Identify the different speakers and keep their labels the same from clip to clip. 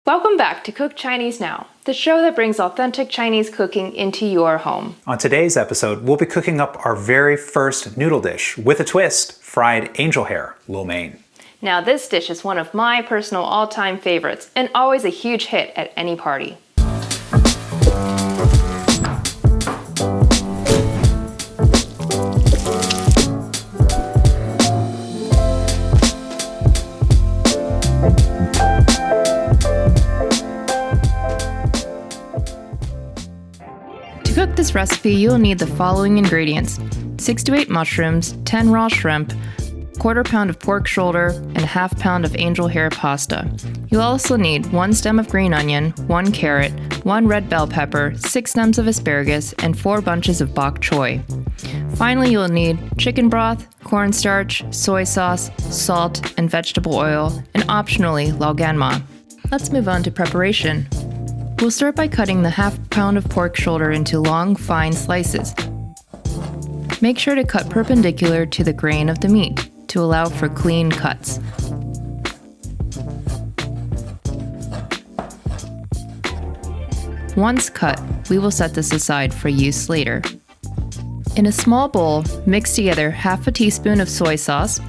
Speaker 1: Welcome back to Cook Chinese Now, the show that brings authentic Chinese cooking into your home.
Speaker 2: On today's episode, we'll be cooking up our very first noodle dish with a twist, fried angel hair, lo mein.
Speaker 1: Now this dish is one of my personal all-time favorites and always a huge hit at any party. To cook this recipe, you'll need the following ingredients: 6 to 8 mushrooms, 10 raw shrimp, 1/4 pound of pork shoulder, and 1/2 pound of angel hair pasta. You'll also need 1 stem of green onion, 1 carrot, 1 red bell pepper, 6 stems of asparagus, and 4 bunches of bok choy. Finally, you'll need chicken broth, cornstarch, soy sauce, salt, and vegetable oil, and optionally, lauganma. Let's move on to preparation. We'll start by cutting the 1/2 pound of pork shoulder into long, fine slices. Make sure to cut perpendicular to the grain of the meat to allow for clean cuts. Once cut, we will set this aside for use later. In a small bowl, mix together 1/2 teaspoon of soy sauce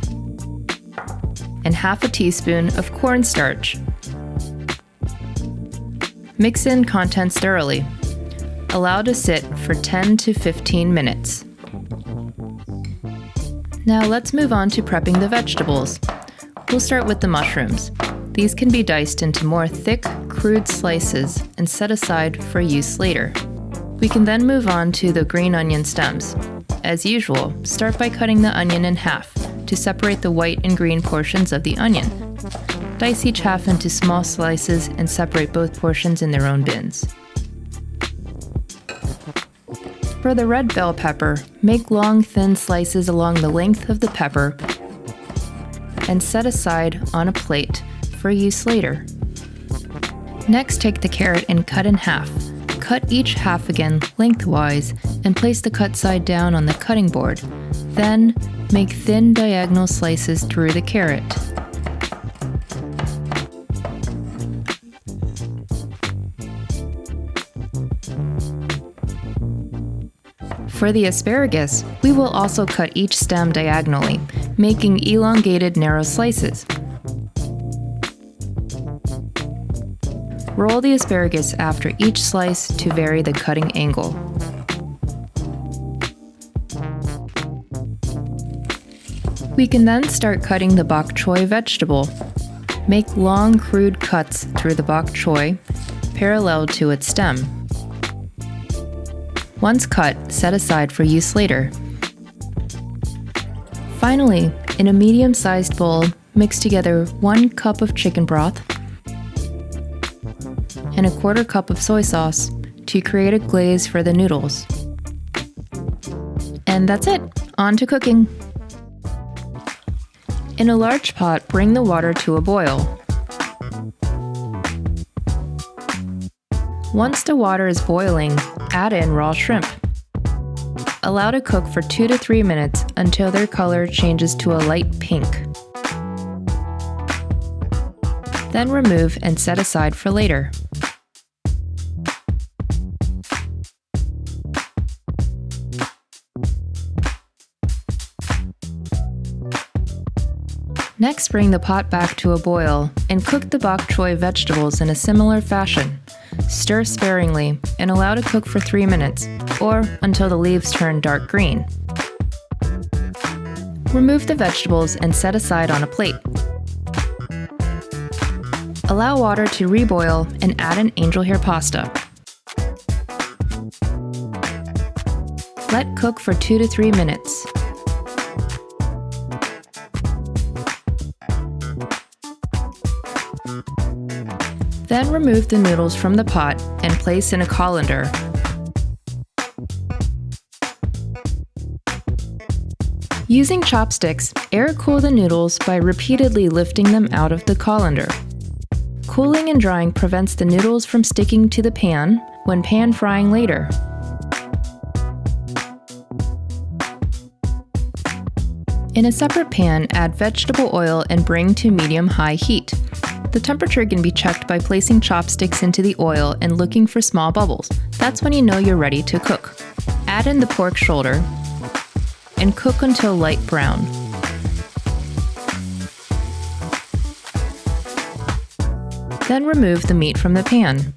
Speaker 1: and 1/2 teaspoon of cornstarch. Mix in contents thoroughly. Allow to sit for 10 to 15 minutes. Now let's move on to prepping the vegetables. We'll start with the mushrooms. These can be diced into more thick, crude slices and set aside for use later. We can then move on to the green onion stems. As usual, start by cutting the onion in half to separate the white and green portions of the onion. Dice each half into small slices and separate both portions in their own bins. For the red bell pepper, make long, thin slices along the length of the pepper and set aside on a plate for use later. Next, take the carrot and cut in half. Cut each half again lengthwise and place the cut side down on the cutting board. Then, make thin diagonal slices through the carrot. For the asparagus, we will also cut each stem diagonally, making elongated narrow slices. Roll the asparagus after each slice to vary the cutting angle. We can then start cutting the bok choy vegetable. Make long, crude cuts through the bok choy, parallel to its stem. Once cut, set aside for use later. Finally, in a medium-sized bowl, mix together 1 cup of chicken broth and 1/4 cup of soy sauce to create a glaze for the noodles. And that's it! On to cooking! In a large pot, bring the water to a boil. Once the water is boiling, add in raw shrimp. Allow to cook for 2 to 3 minutes until their color changes to a light pink. Then remove and set aside for later. Next, bring the pot back to a boil and cook the bok choy vegetables in a similar fashion. Stir sparingly and allow to cook for 3 minutes, or until the leaves turn dark green. Remove the vegetables and set aside on a plate. Allow water to reboil and add in angel hair pasta. Let cook for 2 to 3 minutes. Then remove the noodles from the pot and place in a colander. Using chopsticks, air cool the noodles by repeatedly lifting them out of the colander. Cooling and drying prevents the noodles from sticking to the pan when pan frying later. In a separate pan, add vegetable oil and bring to medium-high heat. The temperature can be checked by placing chopsticks into the oil and looking for small bubbles. That's when you know you're ready to cook. Add in the pork shoulder and cook until light brown. Then remove the meat from the pan.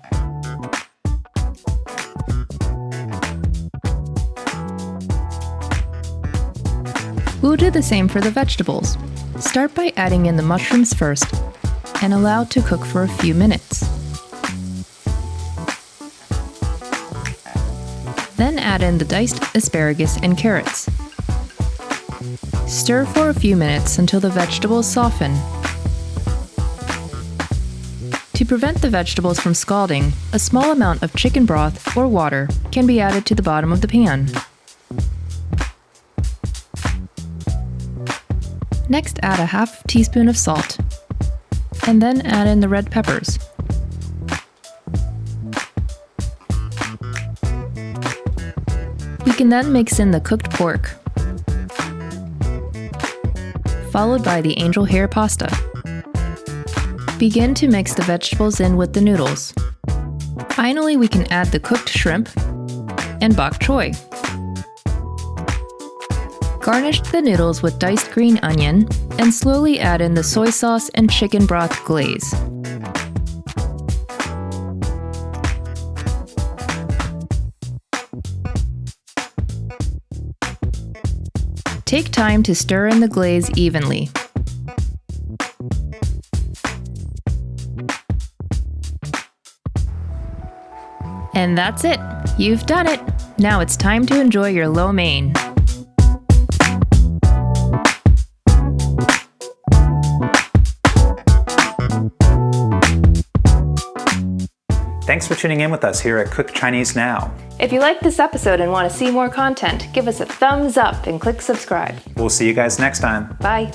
Speaker 1: We'll do the same for the vegetables. Start by adding in the mushrooms first and allow to cook for a few minutes. Then add in the diced asparagus and carrots. Stir for a few minutes until the vegetables soften. To prevent the vegetables from scalding, a small amount of chicken broth or water can be added to the bottom of the pan. Next, add a half teaspoon of salt, and then add in the red peppers. We can then mix in the cooked pork, followed by the angel hair pasta. Begin to mix the vegetables in with the noodles. Finally, we can add the cooked shrimp and bok choy. Garnish the noodles with diced green onion and slowly add in the soy sauce and chicken broth glaze. Take time to stir in the glaze evenly. And that's it! You've done it! Now it's time to enjoy your lo mein.
Speaker 2: Thanks for tuning in with us here at Cook Chinese Now.
Speaker 1: If you liked this episode and want to see more content, give us a thumbs up and click subscribe.
Speaker 2: We'll see you guys next time.
Speaker 1: Bye!